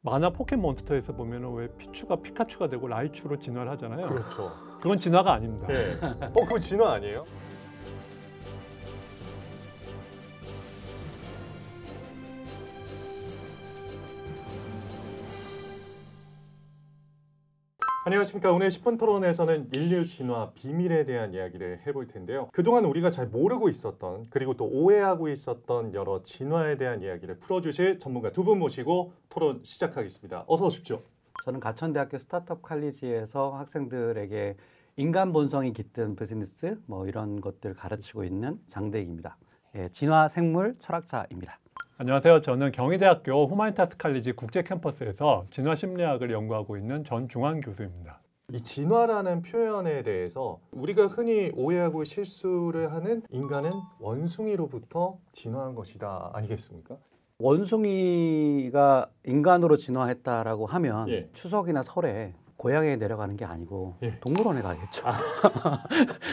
만화 포켓몬스터에서 보면은 왜 피추가 피카츄가 되고 라이츄로 진화를 하잖아요. 그렇죠. 그건 진화가 아닙니다. 네. 그거 진화 아니에요? 안녕하십니까. 오늘 10분 토론에서는 인류 진화 비밀에 대한 이야기를 해볼 텐데요. 그동안 우리가 잘 모르고 있었던 그리고 또 오해하고 있었던 여러 진화에 대한 이야기를 풀어주실 전문가 두 분 모시고 토론 시작하겠습니다. 어서 오십시오. 저는 가천대학교 스타트업 칼리지에서 학생들에게 인간 본성이 깃든 비즈니스 뭐 이런 것들 가르치고 있는 장대익입니다. 예, 진화 생물 철학자입니다. 안녕하세요. 저는 경희대학교 후마니타스 칼리지 국제 캠퍼스에서 진화 심리학을 연구하고 있는 전중환 교수입니다. 이 진화라는 표현에 대해서 우리가 흔히 오해하고 실수를 하는 인간은 원숭이로부터 진화한 것이다 아니겠습니까? 원숭이가 인간으로 진화했다라고 하면 예. 추석이나 설에 고향에 내려가는 게 아니고 예. 동물원에 가겠죠.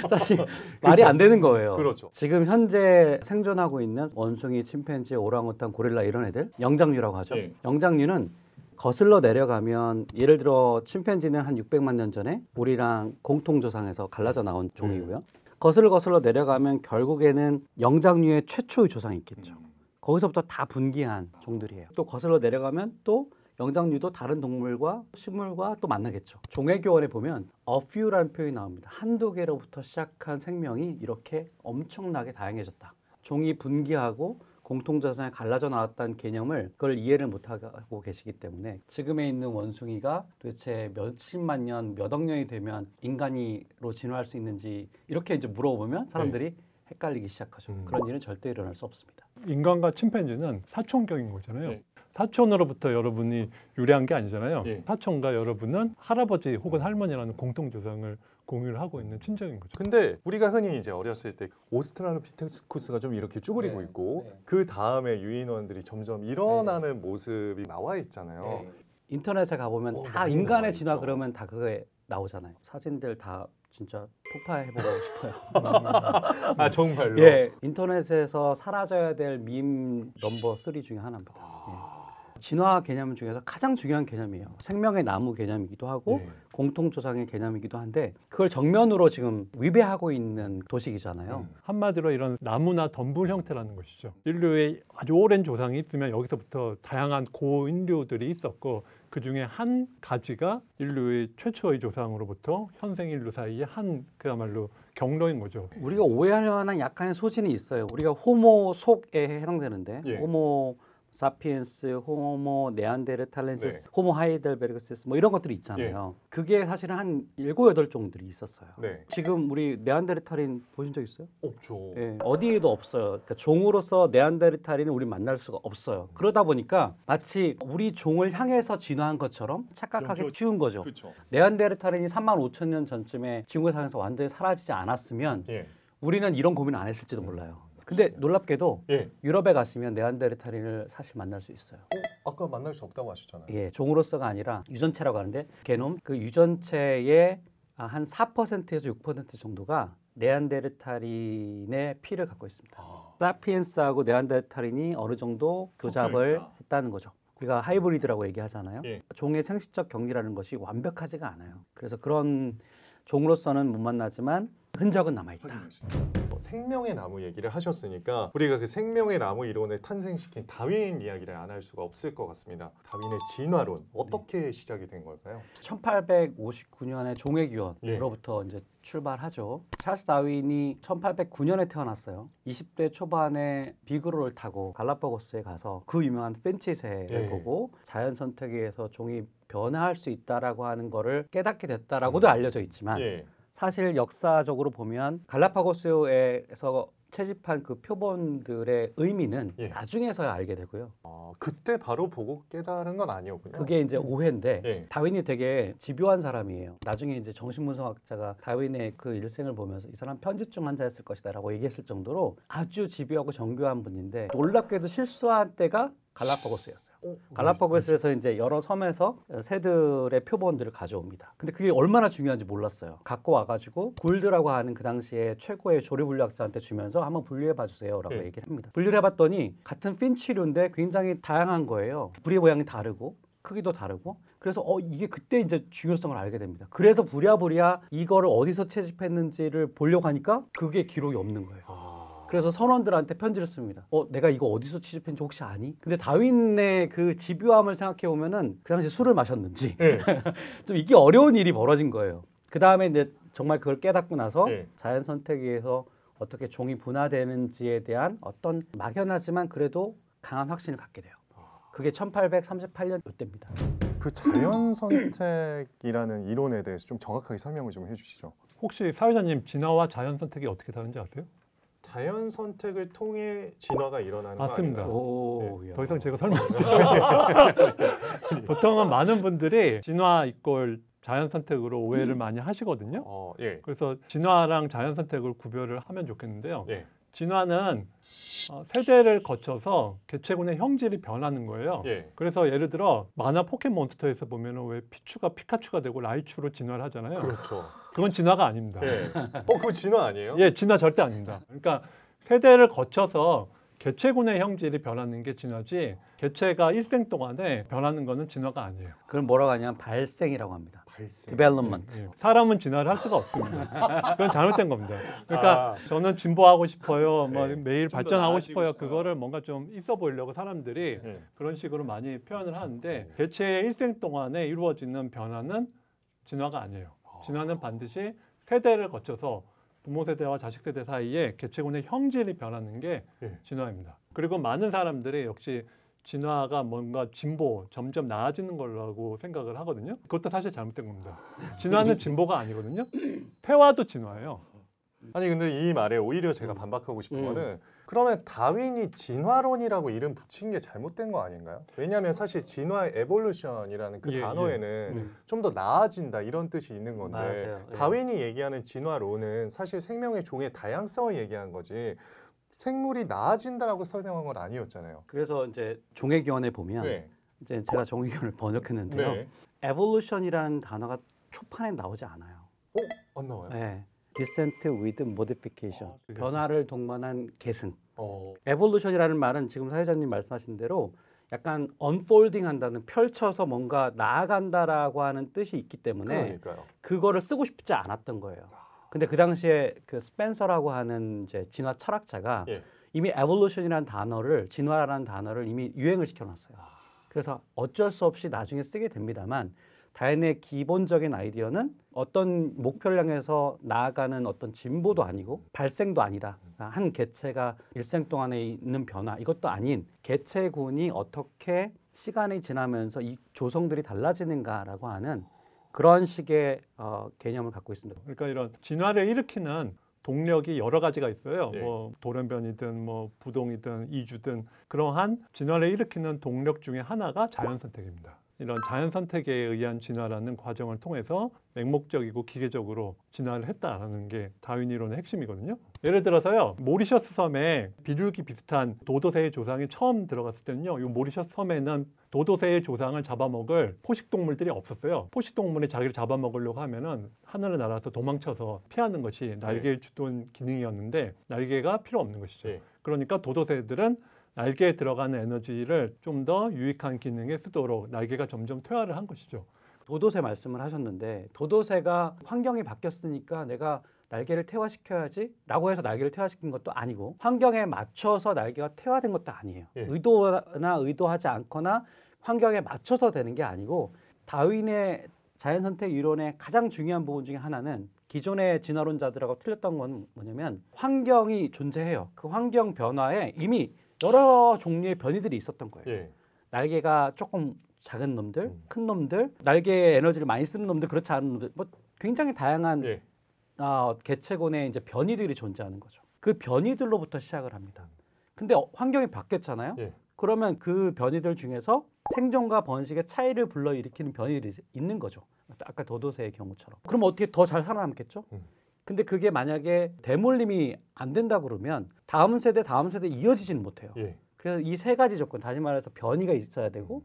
사실 말이 안 되는 거예요. 그렇죠. 지금 현재 생존하고 있는 원숭이, 침팬지, 오랑우탄, 고릴라 이런 애들 영장류라고 하죠. 예. 영장류는 거슬러 내려가면 예를 들어 침팬지는 한 600만 년 전에 우리랑 공통조상에서 갈라져 나온 종이고요. 거슬러 내려가면 결국에는 영장류의 최초의 조상이 있겠죠. 거기서부터 다 분기한 종들이에요. 또 거슬러 내려가면 또 영장류도 다른 동물과 식물과 또 만나겠죠. 종애교원에 보면 a few라는 표현이 나옵니다. 한두 개로부터 시작한 생명이 이렇게 엄청나게 다양해졌다. 종이 분기하고 공통조상에 갈라져 나왔다는 개념을 그걸 이해를 못하고 계시기 때문에 지금에 있는 원숭이가 도대체 몇십만 년, 몇 억 년이 되면 인간으로 진화할 수 있는지 이렇게 이제 물어보면 사람들이 헷갈리기 시작하죠. 그런 일은 절대 일어날 수 없습니다. 인간과 침팬지는 사촌격인 거잖아요. 네. 사촌으로부터 여러분이 유래한 게 아니잖아요. 예. 사촌과 여러분은 할아버지 혹은 할머니라는 공통조상을 공유를 하고 있는 친정인 거죠. 근데 우리가 흔히 이제 어렸을 때 오스트랄로피테쿠스가 좀 이렇게 쭈그리고 네, 있고 네. 그 다음에 유인원들이 점점 일어나는 모습이 나와 있잖아요. 네. 인터넷에 가보면 다 많이 인간의 나와 진화 있죠. 그러면 다 그거에 나오잖아요. 사진들 다 진짜 폭파해보고 싶어요. 아 정말로? 예, 인터넷에서 사라져야 될 밈 넘버 3 중에 하나입니다. 예. 진화 개념 중에서 가장 중요한 개념이에요. 생명의 나무 개념이기도 하고 네. 공통조상의 개념이기도 한데 그걸 정면으로 지금 위배하고 있는 도식이잖아요. 한마디로 이런 나무나 덤불 형태라는 것이죠. 인류의 아주 오랜 조상이 있으면 여기서부터 다양한 고인류들이 있었고 그 중에 한 가지가 인류의 최초의 조상으로부터 현생 인류 사이에 한 그야말로 경로인 거죠. 우리가 오해할 만한 약간의 소진이 있어요. 우리가 호모 속에 해당되는데 예. 호모 사피엔스, 호모 네안데르탈렌시스, 네. 호모 하이델베르그시스 뭐 이런 것들이 있잖아요. 그게 사실은 한 7, 8종들이 있었어요. 네. 지금 우리 네안데르탈인 보신 적 있어요? 없죠. 예, 어디에도 없어요. 그러니까 종으로서 네안데르탈인을 우리 만날 수가 없어요. 그러다 보니까 마치 우리 종을 향해서 진화한 것처럼 착각하기 연결- 쉬운 거죠. 그렇죠. 네안데르탈인이 35,000년 전쯤에 지구상에서 완전히 사라지지 않았으면 예. 우리는 이런 고민을 안 했을지도 몰라요. 근데 놀랍게도 예. 유럽에 가시면 네안데르탈인을 사실 만날 수 있어요. 아까 만날 수 없다고 하셨잖아요. 예, 종으로서가 아니라 유전체라고 하는데 게놈 그 유전체의 한 4%에서 6% 정도가 네안데르탈인의 피를 갖고 있습니다. 사피엔스하고 네안데르탈인이 어느 정도 교잡을 섞여 있다. 했다는 거죠. 우리가 하이브리드라고 얘기하잖아요. 예. 종의 생식적 경리라는 것이 완벽하지가 않아요. 그래서 그런 종으로서는 못 만나지만 흔적은 남아있다. 생명의 나무 얘기를 하셨으니까 우리가 그 생명의 나무 이론을 탄생시킨 다윈 이야기를 안 할 수가 없을 것 같습니다. 다윈의 진화론 어떻게 시작이 된 걸까요? 1859년에 종애기원으로부터 예. 이제 출발하죠. 찰스 다윈이 1809년에 태어났어요. 20대 초반에 비그로를 타고 갈라파고스에 가서 그 유명한 핀치새를 예. 보고 자연 선택에 의해서 종이 변화할 수 있다라고 하는 거를 깨닫게 됐다라고도 알려져 있지만 예. 사실 역사적으로 보면 갈라파고스에서 채집한 그 표본들의 의미는 예. 나중에서야 알게 되고요. 그때 바로 보고 깨달은 건 아니었군요. 그게 이제 오해인데 예. 다윈이 되게 집요한 사람이에요. 나중에 이제 정신분석학자가 다윈의 그 일생을 보면서 이 사람 편집증 환자였을 것이다라고 얘기했을 정도로 아주 집요하고 정교한 분인데 놀랍게도 실수한 때가 갈라파고스였어요. 갈라파고스에서 이제 여러 섬에서 새들의 표본들을 가져옵니다. 근데 그게 얼마나 중요한지 몰랐어요. 갖고 와가지고 굴드라고 하는 그 당시에 최고의 조류분류학자한테 주면서 한번 분류해봐 주세요라고 네. 얘기를 합니다. 분류를 해봤더니 같은 핀치류인데 굉장히 다양한 거예요. 부리 모양이 다르고 크기도 다르고 그래서 이게 그때 이제 중요성을 알게 됩니다. 그래서 부랴부랴 이거를 어디서 채집했는지를 보려고 하니까 그게 기록이 없는 거예요. 그래서 선원들한테 편지를 씁니다. 내가 이거 어디서 채집했는지 혹시 아니? 근데 다윈의 그 집요함을 생각해 보면은 그 당시 술을 마셨는지 네. 좀 이게 어려운 일이 벌어진 거예요. 그 다음에 이제 정말 그걸 깨닫고 나서 네. 자연 선택에 의해서 어떻게 종이 분화되는지에 대한 어떤 막연하지만 그래도 강한 확신을 갖게 돼요. 그게 1838년 이때입니다. 그 자연 선택이라는 이론에 대해서 좀 정확하게 설명을 좀 해주시죠. 혹시 사회자님 진화와 자연 선택이 어떻게 다른지 아세요? 자연 선택을 통해 진화가 일어나는 맞습니다. 거 아닌가요? 오, 야. 더 이상 제가 설명 보통은 많은 분들이 진화 이꼴 자연 선택으로 오해를 많이 하시거든요. 예. 그래서 진화랑 자연 선택을 구별을 하면 좋겠는데요. 예. 진화는 세대를 거쳐서 개체군의 형질이 변하는 거예요. 예. 그래서 예를 들어 만화 포켓몬스터에서 보면은 왜 피추가 피카츄가 되고 라이츄로 진화를 하잖아요. 그렇죠. 그건 진화가 아닙니다. 예. 그거 진화 아니에요? 예, 진화 절대 아닙니다. 그러니까 세대를 거쳐서 개체군의 형질이 변하는 게 진화지 개체가 일생 동안에 변하는 거는 진화가 아니에요. 그걸 뭐라고 하냐면 발생이라고 합니다. 발생. development. 예, 사람은 진화를 할 수가 없습니다. 그건 잘못된 겁니다. 그러니까 저는 진보하고 싶어요. 뭐 네. 매일 좀더 발전하고 나아지고 싶어요. 싶어요. 그거를 뭔가 좀 있어 보이려고 사람들이 예. 그런 식으로 많이 표현을 하는데 네. 개체의 일생 동안에 이루어지는 변화는 진화가 아니에요. 진화는 반드시 세대를 거쳐서 부모 세대와 자식 세대 사이에 개체군의 형질이 변하는 게 예. 진화입니다. 그리고 많은 사람들이 역시 진화가 뭔가 진보, 점점 나아지는 거라고 생각을 하거든요. 그것도 사실 잘못된 겁니다. 진화는 진보가 아니거든요. 퇴화도 진화예요. 아니 근데 이 말에 오히려 제가 반박하고 싶은 거는 그러면 다윈이 진화론이라고 이름 붙인 게 잘못된 거 아닌가요? 왜냐하면 사실 진화 에볼루션이라는 그 예, 단어에는 좀 더 나아진다 이런 뜻이 있는 건데 맞아요. 예. 다윈이 얘기하는 진화론은 사실 생명의 종의 다양성을 얘기한 거지 생물이 나아진다라고 설명한 건 아니었잖아요. 그래서 이제 종의견에 보면 네. 이제 제가 종의견을 번역했는데요. 네. evolution이라는 단어가 초판에 나오지 않아요. 안 나와요. 네. descent with modification. 그게- 변화를 동반한 계승. 어. evolution이라는 말은 지금 사회자님 말씀하신 대로 약간 unfolding 한다는 펼쳐서 뭔가 나아간다라고 하는 뜻이 있기 때문에 그러니까요. 그거를 쓰고 싶지 않았던 거예요. 근데 그 당시에 그 스펜서라고 하는 이제 진화 철학자가 예. 이미 evolution이라는 단어를 진화라는 단어를 이미 유행을 시켜놨어요. 그래서 어쩔 수 없이 나중에 쓰게 됩니다만 다윈의 기본적인 아이디어는 어떤 목표를 향해서 나아가는 어떤 진보도 아니고 발생도 아니다. 한 개체가 일생 동안에 있는 변화 이것도 아닌 개체군이 어떻게 시간이 지나면서 이 조성들이 달라지는가라고 하는 그런 식의 개념을 갖고 있습니다. 그러니까 이런 진화를 일으키는 동력이 여러 가지가 있어요. 네. 뭐 돌연변이든 뭐 부동이든 이주든 그러한 진화를 일으키는 동력 중에 하나가 자연 선택입니다. 이런 자연 선택에 의한 진화라는 과정을 통해서 맹목적이고 기계적으로 진화를 했다라는 게 다윈 이론의 핵심이거든요. 예를 들어서요, 모리셔스 섬에 비둘기 비슷한 도도새의 조상이 처음 들어갔을 때는요, 이 모리셔스 섬에는 도도새의 조상을 잡아먹을 포식동물들이 없었어요. 포식동물이 자기를 잡아먹으려고 하면은 하늘을 날아서 도망쳐서 피하는 것이 날개의 주된 기능이었는데 날개가 필요 없는 것이죠. 네. 그러니까 도도새들은 날개에 들어가는 에너지를 좀 더 유익한 기능에 쓰도록 날개가 점점 퇴화를 한 것이죠. 도도새 말씀을 하셨는데 도도새가 환경이 바뀌었으니까 내가 날개를 퇴화시켜야지 라고 해서 날개를 퇴화시킨 것도 아니고 환경에 맞춰서 날개가 퇴화된 것도 아니에요. 예. 의도나 의도하지 않거나 환경에 맞춰서 되는 게 아니고 다윈의 자연선택 이론의 가장 중요한 부분 중에 하나는 기존의 진화론자들하고 틀렸던 건 뭐냐면 환경이 존재해요. 그 환경 변화에 이미 여러 종류의 변이들이 있었던 거예요. 예. 날개가 조금 작은 놈들, 큰 놈들, 날개에 에너지를 많이 쓰는 놈들, 그렇지 않은 놈들, 뭐 굉장히 다양한 예. 개체군의 이제 변이들이 존재하는 거죠. 그 변이들로부터 시작을 합니다. 근데 환경이 바뀌었잖아요. 예. 그러면 그 변이들 중에서 생존과 번식의 차이를 불러일으키는 변이들이 있는 거죠. 아까 도도새의 경우처럼. 그럼 어떻게 더 잘 살아남겠죠? 근데 그게 만약에 대물림이 안 된다 그러면 다음 세대 이어지지는 못해요. 예. 그래서 이 세 가지 조건, 다시 말해서 변이가 있어야 되고,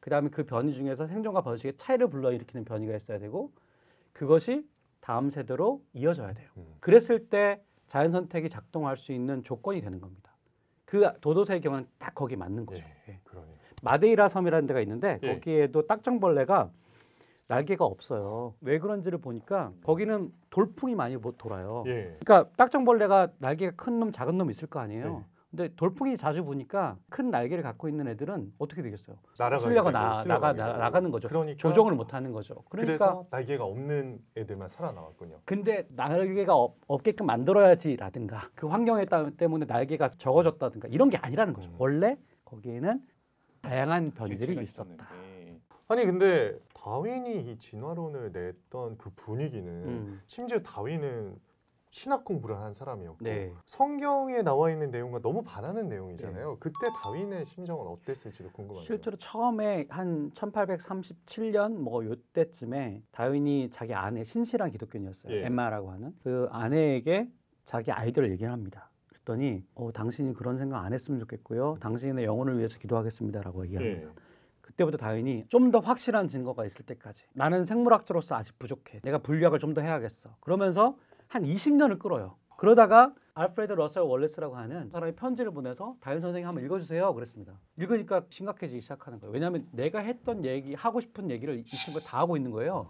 그 다음에 그 변이 중에서 생존과 번식의 차이를 불러일으키는 변이가 있어야 되고, 그것이 다음 세대로 이어져야 돼요. 그랬을 때 자연 선택이 작동할 수 있는 조건이 되는 겁니다. 그 도도새의 경우는 딱 거기 맞는 거죠. 예. 그러네. 마데이라 섬이라는 데가 있는데 예. 거기에도 딱정벌레가 날개가 없어요. 왜 그런지를 보니까 거기는 돌풍이 많이 못 돌아요. 예. 그러니까 딱정벌레가 날개가 큰 놈, 작은 놈 있을 거 아니에요. 네. 근데 돌풍이 자주 부니까 큰 날개를 갖고 있는 애들은 어떻게 되겠어요? 날아가게 쓸려가 되고 나가는 거죠. 그러니까 조종을 못 하는 거죠. 그러니까 그래서 날개가 없는 애들만 살아나왔군요. 근데 날개가 없게끔 만들어야지라든가 그 환경에 때문에 날개가 적어졌다든가 이런 게 아니라는 거죠. 원래 거기에는 다양한 변이들이 개체가 있었다. 있었는데. 아니 근데 다윈이 이 진화론을 냈던 그 분위기는 심지어 다윈은 신학 공부를 한 사람이었고 네. 성경에 나와 있는 내용과 너무 반하는 내용이잖아요. 그때 다윈의 심정은 어땠을지도 궁금하네요. 실제로 처음에 한 1837년 뭐 요때쯤에 다윈이 자기 아내 신실한 기독교인이었어요. 예. 엠마라고 하는 그 아내에게 자기 아이들을 얘기를 합니다. 그랬더니 당신이 그런 생각 안 했으면 좋겠고요. 당신의 영혼을 위해서 기도하겠습니다라고 얘기합니다. 예. 그때부터 다윈이 좀 더 확실한 증거가 있을 때까지 나는 생물학자로서 아직 부족해. 내가 분류학을 좀 더 해야겠어. 그러면서 한 20년을 끌어요. 그러다가 알프레드 러셀 월레스라고 하는 사람이 편지를 보내서 다윈 선생님 한번 읽어주세요 그랬습니다. 읽으니까 심각해지기 시작하는 거예요. 왜냐하면 내가 했던 얘기, 하고 싶은 얘기를 이 친구가 다 하고 있는 거예요.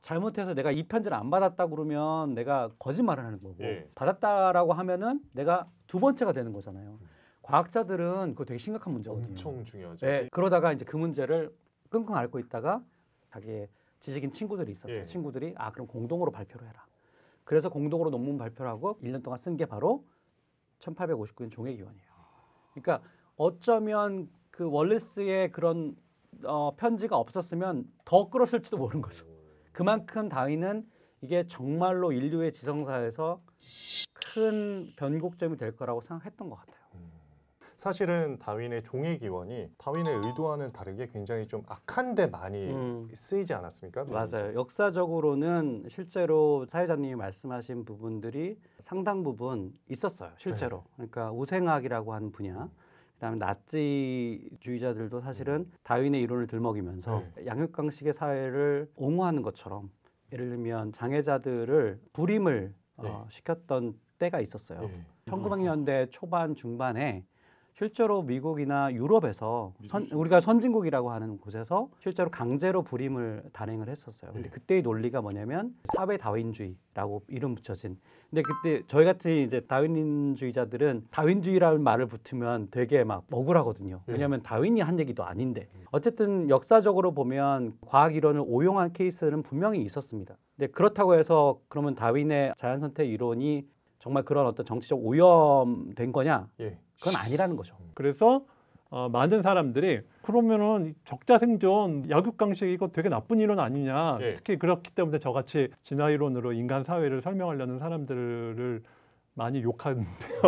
잘못해서 내가 이 편지를 안 받았다 그러면 내가 거짓말을 하는 거고 예. 받았다라고 하면은 내가 두 번째가 되는 거잖아요. 과학자들은 그거 되게 심각한 문제거든요. 엄청 중요하죠. 네, 그러다가 이제 그 문제를 끙끙 앓고 있다가 자기의 지식인 친구들이 있었어요. 예. 친구들이 그럼 공동으로 발표를 해라. 그래서 공동으로 논문 발표를 하고 1년 동안 쓴 게 바로 1859년 종회기원이에요. 그러니까 어쩌면 그 월레스의 그런 편지가 없었으면 더 끌었을지도 모르는 거죠. 그만큼 다윈은 이게 정말로 인류의 지성사에서 큰 변곡점이 될 거라고 생각했던 것 같아요. 사실은 다윈의 종회기원이 다윈의 의도와는 다르게 굉장히 좀 악한데 많이 쓰이지 않았습니까? 맞아요. 역사적으로는 실제로 사회자님이 말씀하신 부분들이 상당 부분 있었어요. 실제로. 그러니까 우생학이라고 하는 분야. 그다음에 나치주의자들도 사실은 다윈의 이론을 들먹이면서 양육강식의 사회를 옹호하는 것처럼 예를 들면 장애자들을 불임을 시켰던 때가 있었어요. 1900년대 초반 중반에 실제로 미국이나 유럽에서 우리가 선진국이라고 하는 곳에서 실제로 강제로 불임을 단행을 했었어요. 근데 그때의 논리가 뭐냐면 사회 다윈주의라고 이름 붙여진. 근데 그때 저희 같은 이제 다윈주의자들은 다윈주의라는 말을 붙으면 되게 막 억울하거든요. 왜냐하면 다윈이 한 얘기도 아닌데. 어쨌든 역사적으로 보면 과학 이론을 오용한 케이스는 분명히 있었습니다. 근데 그렇다고 해서 그러면 다윈의 자연선택 이론이 정말 그런 어떤 정치적 오염된 거냐? 그건 아니라는 거죠. 그래서 많은 사람들이 그러면은 적자 생존, 약육강식 이거 되게 나쁜 이론 아니냐. 특히 그렇기 때문에 저같이 진화 이론으로 인간 사회를 설명하려는 사람들을 많이 욕하는데요.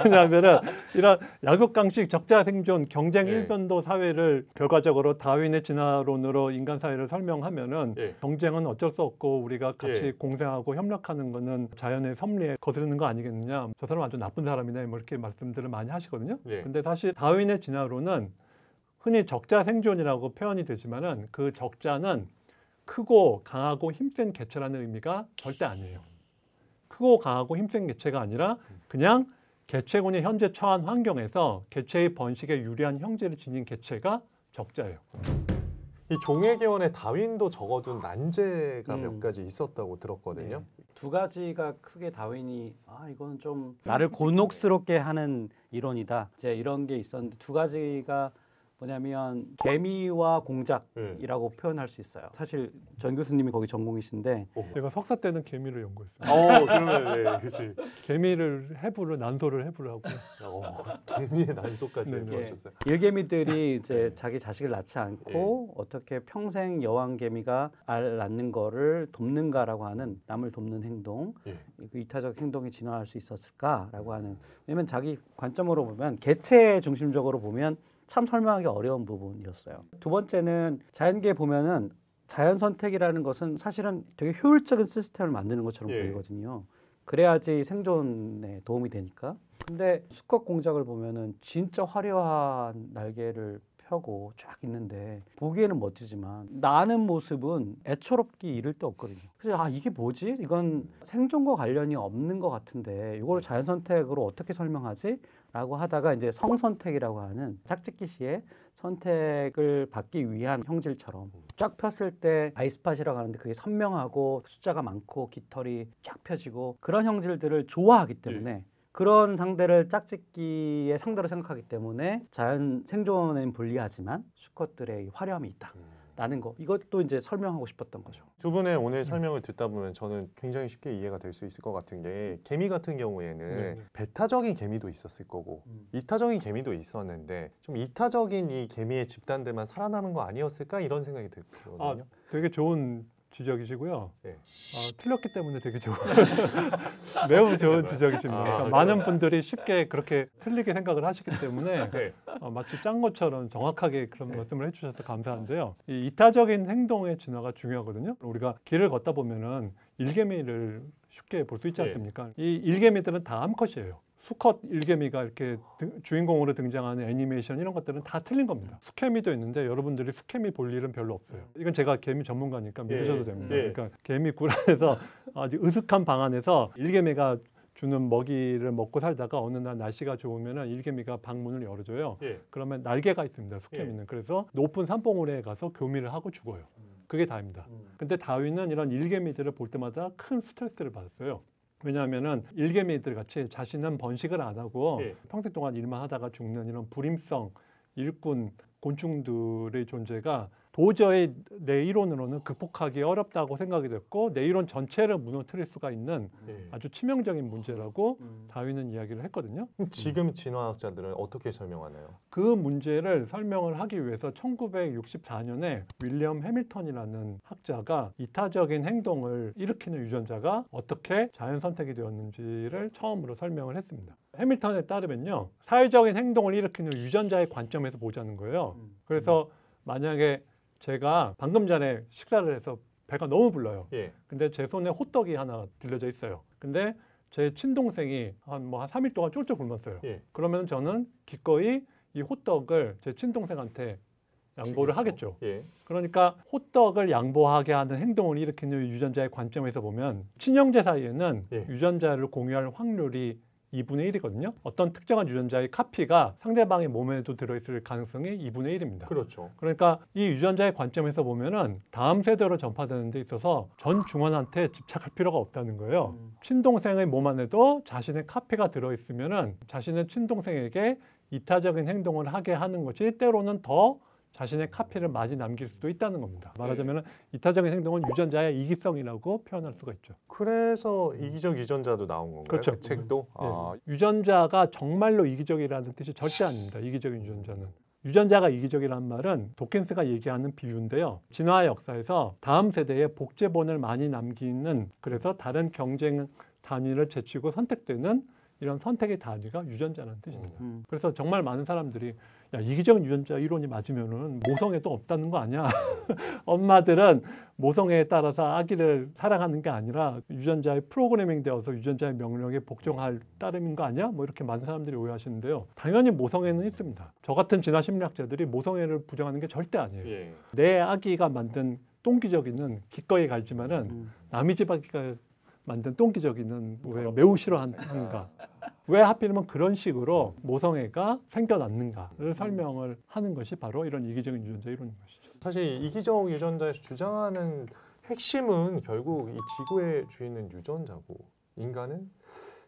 왜냐하면은 이런 약육강식, 적자 생존, 경쟁 일변도 사회를 결과적으로 다윈의 진화론으로 인간 사회를 설명하면은 경쟁은 어쩔 수 없고 우리가 같이 공생하고 협력하는 거는 자연의 섭리에 거스르는 거 아니겠느냐. 저 사람 아주 나쁜 사람이네. 뭐 이렇게 말씀들을 많이 하시거든요. 근데 사실 다윈의 진화론은 흔히 적자 생존이라고 표현이 되지만은 그 적자는 크고 강하고 힘센 개체라는 의미가 절대 아니에요. 크고 강하고 힘센 개체가 아니라 그냥 개체군이 현재 처한 환경에서 개체의 번식에 유리한 형질을 지닌 개체가 적자예요. 이 종회기원에 다윈도 적어둔 난제가 몇 가지 있었다고 들었거든요. 두 가지가 크게 다윈이 이건 좀 나를 곤혹스럽게 하는 이론이다. 이제 이런 게 있었는데 두 가지가 뭐냐면 개미와 공작이라고 표현할 수 있어요. 사실 전 교수님이 거기 전공이신데 제가 석사 때는 개미를 연구했어요. 그러면 그렇지. 개미를 해부를 난소를 해부를 하고 개미의 난소까지 연구하셨어요. 일개미들이 이제 자기 자식을 낳지 않고 어떻게 평생 여왕 개미가 알 낳는 거를 돕는가라고 하는 남을 돕는 행동, 그 이타적 행동이 진화할 수 있었을까라고 하는. 왜냐면 자기 관점으로 보면 개체 중심적으로 보면 참 설명하기 어려운 부분이었어요. 두 번째는 자연계에 보면은 자연 선택이라는 것은 사실은 되게 효율적인 시스템을 만드는 것처럼 보이거든요. 그래야지 생존에 도움이 되니까. 근데 수컷 공작을 보면은 진짜 화려한 날개를 펴고 쫙 있는데 보기에는 멋지지만 나는 모습은 애처롭기 이를 데 없거든요. 그래서 이게 뭐지? 이건 생존과 관련이 없는 것 같은데 이걸 자연 선택으로 어떻게 설명하지? 라고 하다가 이제 성선택이라고 하는 짝짓기 시에 선택을 받기 위한 형질처럼 쫙 폈을 때 아이스팟이라고 하는데 그게 선명하고 숫자가 많고 깃털이 쫙 펴지고 그런 형질들을 좋아하기 때문에 그런 상대를 짝짓기의 상대로 생각하기 때문에 자연 생존에는 불리하지만 수컷들의 이 화려함이 있다라는 거 이것도 이제 설명하고 싶었던 거죠. 두 분의 오늘 설명을 듣다 보면 저는 굉장히 쉽게 이해가 될 수 있을 것 같은 게 개미 같은 경우에는 배타적인 개미도 있었을 거고 이타적인 개미도 있었는데 좀 이타적인 이 개미의 집단들만 살아남은 거 아니었을까 이런 생각이 들거든요. 되게 좋은 지적이시고요. 네. 틀렸기 때문에 되게 좋은 매우 좋은 지적이십니다. 그러니까 많은 분들이 쉽게 그렇게 틀리게 생각을 하시기 때문에 네. 마치 짠 것처럼 정확하게 그런 말씀을 해주셔서 감사한데요. 이 이타적인 행동의 진화가 중요하거든요. 우리가 길을 걷다 보면은 일개미를 쉽게 볼 수 있지 않습니까? 이 일개미들은 다 암컷이에요. 수컷 일개미가 이렇게 주인공으로 등장하는 애니메이션 이런 것들은 다 틀린 겁니다. 수개미도 있는데 여러분들이 수개미 볼 일은 별로 없어요. 이건 제가 개미 전문가니까 믿으셔도 됩니다. 그러니까 개미 굴 안에서 아주 으슥한 방 안에서 일개미가 주는 먹이를 먹고 살다가 어느 날 날씨가 좋으면 일개미가 방문을 열어줘요. 그러면 날개가 있습니다. 수개미는. 그래서 높은 산봉우리에 가서 교미를 하고 죽어요. 그게 다입니다. 근데 다윈은 이런 일개미들을 볼 때마다 큰 스트레스를 받았어요. 왜냐하면은 일개미들 같이 자신은 번식을 안 하고 평생 동안 일만 하다가 죽는 이런 불임성 일꾼 곤충들의 존재가 도저히 내 이론으로는 극복하기 어렵다고 생각이 됐고 내 이론 전체를 무너뜨릴 수가 있는 아주 치명적인 문제라고 다윈은 이야기를 했거든요. 지금 진화학자들은 어떻게 설명하나요? 그 문제를 설명을 하기 위해서 1964년에 윌리엄 해밀턴이라는 학자가 이타적인 행동을 일으키는 유전자가 어떻게 자연 선택이 되었는지를 처음으로 설명을 했습니다. 해밀턴에 따르면요, 사회적인 행동을 일으키는 유전자의 관점에서 보자는 거예요. 그래서 만약에 제가 방금 전에 식사를 해서 배가 너무 불러요. 근데 제 손에 호떡이 하나 들려져 있어요. 근데 제 친동생이 한 3일 동안 쫄쫄 굶었어요. 그러면 저는 기꺼이 이 호떡을 제 친동생한테 양보를 하겠죠. 그러니까 호떡을 양보하게 하는 행동을 일으키는 유전자의 관점에서 보면 친형제 사이에는 유전자를 공유할 확률이 2분의 1이거든요. 어떤 특정한 유전자의 카피가 상대방의 몸에도 들어있을 가능성이 2분의 1입니다. 그렇죠. 그러니까 이 유전자의 관점에서 보면은 다음 세대로 전파되는 데 있어서 전 중원한테 집착할 필요가 없다는 거예요. 친동생의 몸 안에도 자신의 카피가 들어있으면은 자신의 친동생에게 이타적인 행동을 하게 하는 것이 때로는 더 자신의 카피를 많이 남길 수도 있다는 겁니다. 말하자면 이타적인 행동은 유전자의 이기성이라고 표현할 수가 있죠. 그래서 이기적 유전자도 나온 건가요? 그렇죠. 그 책도? 유전자가 정말로 이기적이라는 뜻이 절대 아닙니다. 이기적인 유전자는. 유전자가 이기적이라는 말은 도킨스가 얘기하는 비유인데요. 진화 역사에서 다음 세대에 복제본을 많이 남기는, 그래서 다른 경쟁 단위를 제치고 선택되는 이런 선택의 단위가 유전자라는 뜻입니다. 그래서 정말 많은 사람들이 야, 이기적인 유전자 이론이 맞으면은 모성애도 없다는 거 아니야? 엄마들은 모성애에 따라서 아기를 사랑하는 게 아니라 유전자에 프로그래밍 되어서 유전자의 명령에 복종할 따름인 거 아니야? 뭐 이렇게 많은 사람들이 오해하시는데요. 당연히 모성애는 있습니다. 저 같은 진화 심리학자들이 모성애를 부정하는 게 절대 아니에요. 내 아기가 만든 똥기저귀는 기꺼이 갈지만은 남의 집 아기가 만든 똥기저귀는 왜 매우 싫어하는가? 왜 하필이면 그런 식으로 모성애가 생겨났는가를 설명을 하는 것이 바로 이런 이기적인 유전자 이론인 것이죠. 사실 이기적 유전자에서 주장하는 핵심은 결국 이 지구의 주인은 유전자고 인간은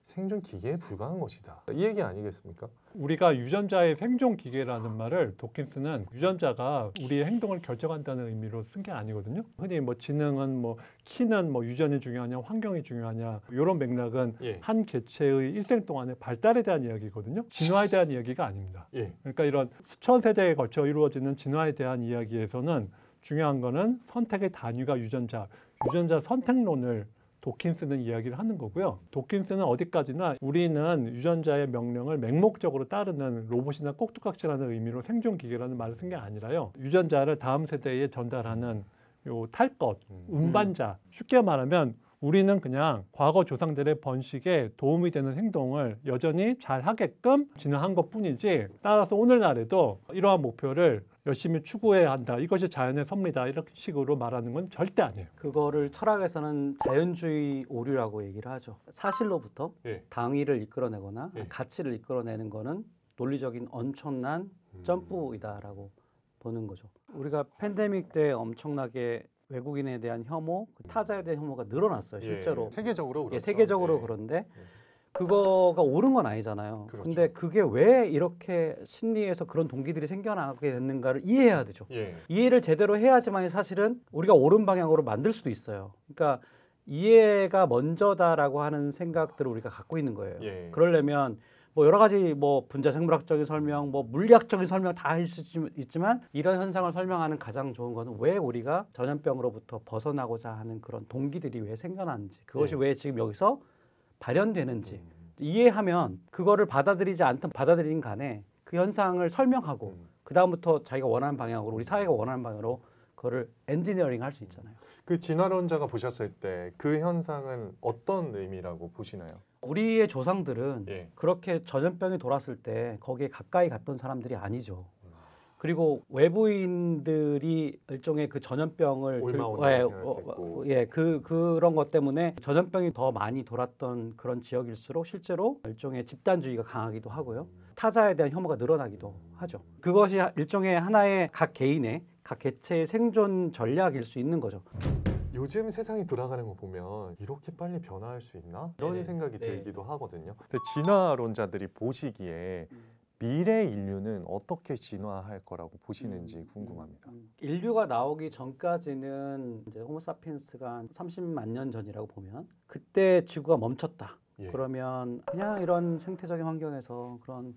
생존 기계에 불과한 것이다. 이 얘기 아니겠습니까? 우리가 유전자의 생존 기계라는 말을 도킨스는 유전자가 우리의 행동을 결정한다는 의미로 쓴 게 아니거든요. 흔히 뭐 지능은 뭐 키는 뭐 유전이 중요하냐 환경이 중요하냐 이런 맥락은 한 개체의 일생 동안의 발달에 대한 이야기거든요. 진화에 대한 이야기가 아닙니다. 그러니까 이런 수천 세대에 걸쳐 이루어지는 진화에 대한 이야기에서는 중요한 거는 선택의 단위가 유전자 선택론을 도킨스는 이야기를 하는 거고요. 도킨스는 어디까지나 우리는 유전자의 명령을 맹목적으로 따르는 로봇이나 꼭두각시라는 의미로 생존기계라는 말을 쓴 게 아니라요. 유전자를 다음 세대에 전달하는 요 탈 것, 운반자. 쉽게 말하면 우리는 그냥 과거 조상들의 번식에 도움이 되는 행동을 여전히 잘 하게끔 진화한 것뿐이지 따라서 오늘날에도 이러한 목표를 열심히 추구해야 한다. 이것이 자연의 섭리다. 이런 식으로 말하는 건 절대 아니에요. 그거를 철학에서는 자연주의 오류라고 얘기를 하죠. 사실로부터 예. 당위를 이끌어내거나 예. 가치를 이끌어내는 거는 논리적인 엄청난 점프이다라고 보는 거죠. 우리가 팬데믹 때 엄청나게 외국인에 대한 혐오, 타자에 대한 혐오가 늘어났어요. 실제로. 예. 세계적으로 그렇죠. 세계적으로 예. 그런데 그거가 옳은 건 아니잖아요. 그렇죠. 근데 그게 왜 이렇게 심리에서 그런 동기들이 생겨나게 됐는가를 이해해야 되죠. 예. 이해를 제대로 해야지만 사실은 우리가 옳은 방향으로 만들 수도 있어요. 그러니까 이해가 먼저다라고 하는 생각들을 우리가 갖고 있는 거예요. 예. 그러려면 뭐 여러 가지 뭐 분자 생물학적인 설명, 뭐 물리학적인 설명 다 할 수 있지만 이런 현상을 설명하는 가장 좋은 거는 왜 우리가 전염병으로부터 벗어나고자 하는 그런 동기들이 왜 생겨났는지, 그것이 예. 왜 지금 여기서 발현되는지 이해하면 그거를 받아들이지 않든 받아들이는 간에 그 현상을 설명하고 그 다음부터 자기가 원하는 방향으로, 우리 사회가 원하는 방향으로 그거를 엔지니어링 할 수 있잖아요. 그 진화론자가 보셨을 때 그 현상은 어떤 의미라고 보시나요? 우리의 조상들은 예. 그렇게 전염병이 돌았을 때 거기에 가까이 갔던 사람들이 아니죠. 그리고 외부인들이 일종의 그 전염병을 올마온다고 생각했고. 그런 것 때문에 전염병이 더 많이 돌았던 그런 지역일수록 실제로 일종의 집단주의가 강하기도 하고요. 타자에 대한 혐오가 늘어나기도 하죠. 그것이 일종의 하나의 각 개인의 각 개체의 생존 전략일 수 있는 거죠. 요즘 세상이 돌아가는 거 보면 이렇게 빨리 변화할 수 있나? 이런 네. 생각이 네. 들기도 하거든요. 근데 진화론자들이 보시기에 미래 인류는 어떻게 진화할 거라고 보시는지 궁금합니다. 인류가 나오기 전까지는 이제 호모사피엔스가 한 30만 년 전이라고 보면 그때 지구가 멈췄다. 예. 그러면 그냥 이런 생태적인 환경에서 그런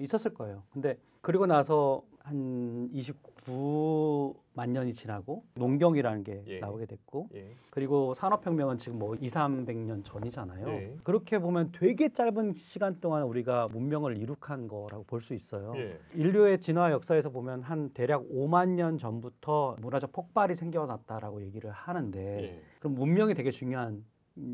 있었을 거예요. 근데 그리고 나서 한 29만 년이 지나고 농경이라는 게 예. 나오게 됐고 예. 그리고 산업혁명은 지금 뭐 300년 전이잖아요. 예. 그렇게 보면 되게 짧은 시간 동안 우리가 문명을 이룩한 거라고 볼 수 있어요. 예. 인류의 진화 역사에서 보면 한 대략 5만 년 전부터 문화적 폭발이 생겨났다라고 얘기를 하는데 예. 그럼 문명이 되게 중요한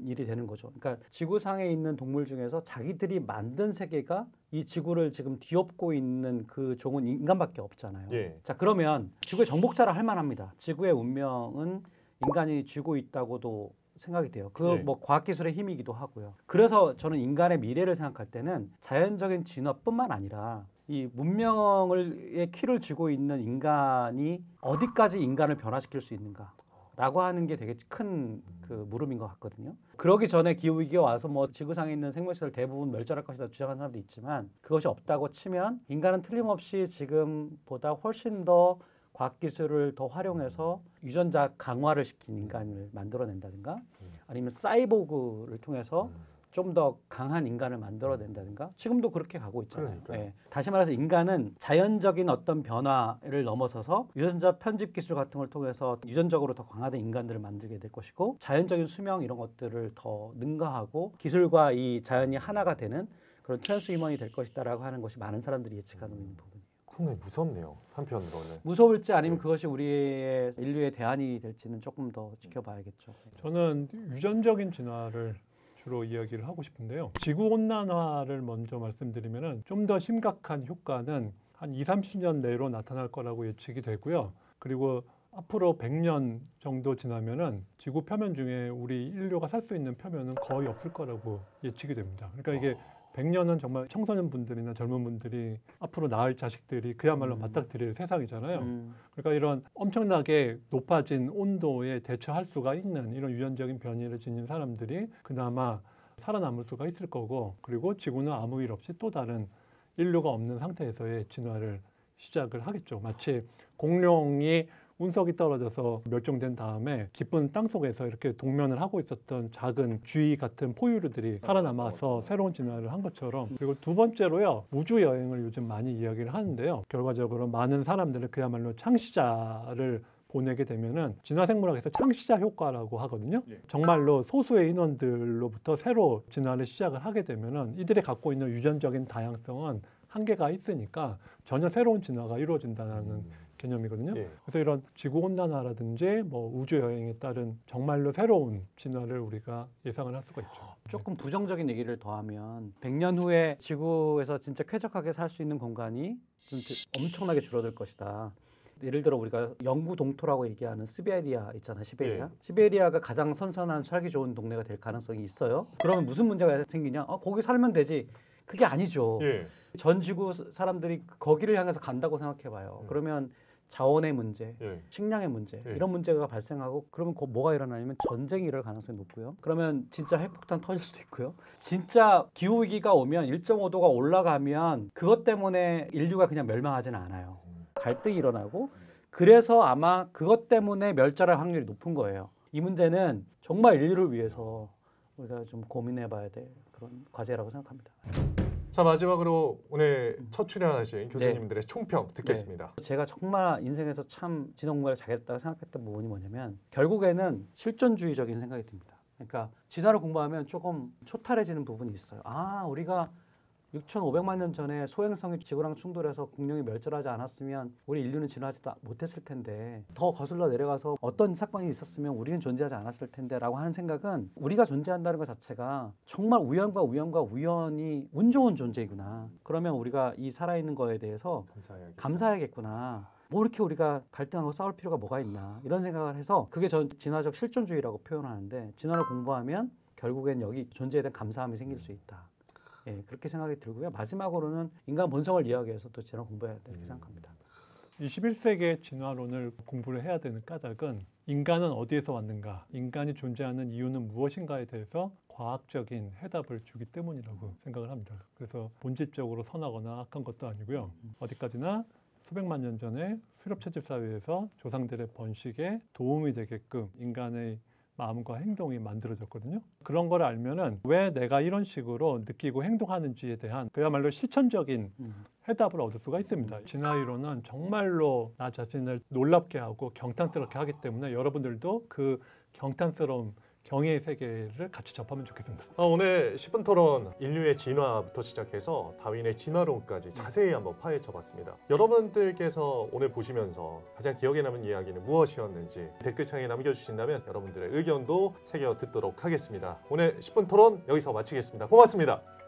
일이 되는 거죠. 그러니까 지구상에 있는 동물 중에서 자기들이 만든 세계가 이 지구를 지금 뒤엎고 있는 그 종은 인간밖에 없잖아요. 예. 자, 그러면 지구의 정복자라 할 만합니다. 지구의 운명은 인간이 쥐고 있다고도 생각이 돼요. 그 예. 뭐 과학기술의 힘이기도 하고요. 그래서 저는 인간의 미래를 생각할 때는 자연적인 진화뿐만 아니라 이 문명의 키를 쥐고 있는 인간이 어디까지 인간을 변화시킬 수 있는가 라고 하는 게 되게 큰 그 물음인 것 같거든요. 그러기 전에 기후위기가 와서 뭐 지구상에 있는 생물체들 대부분 멸절할 것이다 주장하는 사람도 있지만 그것이 없다고 치면 인간은 틀림없이 지금보다 훨씬 더 과학기술을 더 활용해서 유전자 강화를 시킨 인간을 만들어낸다든가 아니면 사이보그를 통해서 좀 더 강한 인간을 만들어낸다든가 지금도 그렇게 가고 있잖아요. 그러니까요. 예. 다시 말해서 인간은 자연적인 어떤 변화를 넘어서서 유전자 편집 기술 같은 걸 통해서 유전적으로 더 강화된 인간들을 만들게 될 것이고 자연적인 수명 이런 것들을 더 능가하고 기술과 이 자연이 하나가 되는 그런 트랜스휴먼이 될 것이다라고 하는 것이 많은 사람들이 예측하고 있는 부분이에요. 상당히 무섭네요. 한편으로는. 무서울지 아니면 그것이 우리의 인류의 대안이 될지는 조금 더 지켜봐야겠죠. 저는 유전적인 진화를 주로 이야기를 하고 싶은데요. 지구 온난화를 먼저 말씀드리면은 좀 더 심각한 효과는 한 2, 30년 내로 나타날 거라고 예측이 되고요. 그리고 앞으로 100년 정도 지나면은 지구 표면 중에 우리 인류가 살 수 있는 표면은 거의 없을 거라고 예측이 됩니다. 그러니까 이게 100년은 정말 청소년 분들이나 젊은 분들이 앞으로 낳을 자식들이 그야말로 맞닥뜨릴 세상이잖아요. 그러니까 이런 엄청나게 높아진 온도에 대처할 수가 있는 이런 유전적인 변이를 지닌 사람들이 그나마 살아남을 수가 있을 거고 그리고 지구는 아무 일 없이 또 다른 인류가 없는 상태에서의 진화를 시작을 하겠죠. 마치 공룡이 운석이 떨어져서 멸종된 다음에 깊은 땅 속에서 이렇게 동면을 하고 있었던 작은 쥐 같은 포유류들이 살아남아서 새로운 진화를 한 것처럼. 그리고 두 번째로요, 우주 여행을 요즘 많이 이야기를 하는데요. 결과적으로 많은 사람들을 그야말로 창시자를 보내게 되면은 진화생물학에서 창시자 효과라고 하거든요. 정말로 소수의 인원들로부터 새로 진화를 시작을 하게 되면은 이들이 갖고 있는 유전적인 다양성은 한계가 있으니까 전혀 새로운 진화가 이루어진다는 개념이거든요. 예. 그래서 이런 지구 온난화라든지 뭐 우주 여행에 따른 정말로 새로운 진화를 우리가 예상을 할 수가 있죠. 조금 부정적인 얘기를 더하면 100년 후에 지구에서 진짜 쾌적하게 살 수 있는 공간이 좀 엄청나게 줄어들 것이다. 예를 들어 우리가 영구 동토라고 얘기하는 시베리아 있잖아, 시베리아. 예. 시베리아가 가장 선선한 살기 좋은 동네가 될 가능성이 있어요. 그러면 무슨 문제가 생기냐? 거기 살면 되지. 그게 아니죠. 예. 전 지구 사람들이 거기를 향해서 간다고 생각해봐요. 그러면 자원의 문제, 예. 식량의 문제 예. 이런 문제가 발생하고 그러면 뭐가 일어나냐면 전쟁이 일어날 가능성이 높고요. 그러면 진짜 핵폭탄 터질 수도 있고요. 진짜 기후 위기가 오면 1.5도가 올라가면 그것 때문에 인류가 그냥 멸망하지는 않아요. 갈등이 일어나고 그래서 아마 그것 때문에 멸절할 확률이 높은 거예요. 이 문제는 정말 인류를 위해서 우리가 좀 고민해봐야 될 그런 과제라고 생각합니다. 자, 마지막으로 오늘 첫 출연하신 교수님들의 총평 듣겠습니다. 제가 정말 인생에서 참 진화 공부를 잘했다고 생각했던 부분이 뭐냐면 결국에는 실존주의적인 생각이 듭니다. 그러니까 진화를 공부하면 조금 초탈해지는 부분이 있어요. 아, 우리가 6,500만 년 전에 소행성이 지구랑 충돌해서 공룡이 멸절하지 않았으면 우리 인류는 진화하지도 못했을 텐데 더 거슬러 내려가서 어떤 사건이 있었으면 우리는 존재하지 않았을 텐데라고 하는 생각은 우리가 존재한다는 것 자체가 정말 우연과 우연이 운 좋은 존재이구나. 그러면 우리가 이 살아있는 거에 대해서 감사해야겠구나. 뭐 이렇게 우리가 갈등하고 싸울 필요가 뭐가 있나 이런 생각을 해서 그게 전 진화적 실존주의라고 표현하는데 진화를 공부하면 결국엔 여기 존재에 대한 감사함이 생길 수 있다. 예, 그렇게 생각이 들고요. 마지막으로는 인간 본성을 이해하기 위해서 또 진화 공부해야 된다고 생각합니다. 21세기의 진화론을 공부를 해야 되는 까닭은 인간은 어디에서 왔는가, 인간이 존재하는 이유는 무엇인가에 대해서 과학적인 해답을 주기 때문이라고 생각을 합니다. 그래서 본질적으로 선하거나 악한 것도 아니고요. 어디까지나 수백만 년 전에 수렵채집 사회에서 조상들의 번식에 도움이 되게끔 인간의 마음과 행동이 만들어졌거든요. 그런 걸 알면은 왜 내가 이런 식으로 느끼고 행동하는지에 대한 그야말로 실천적인 해답을 얻을 수가 있습니다. 진화이론은 정말로 나 자신을 놀랍게 하고 경탄스럽게 하기 때문에 여러분들도 그 경탄스러운 경애의 세계를 같이 접하면 좋겠습니다. 오늘 10분 토론 인류의 진화부터 시작해서 다윈의 진화론까지 자세히 한번 파헤쳐봤습니다. 여러분들께서 오늘 보시면서 가장 기억에 남은 이야기는 무엇이었는지 댓글창에 남겨주신다면 여러분들의 의견도 새겨 듣도록 하겠습니다. 오늘 10분 토론 여기서 마치겠습니다. 고맙습니다.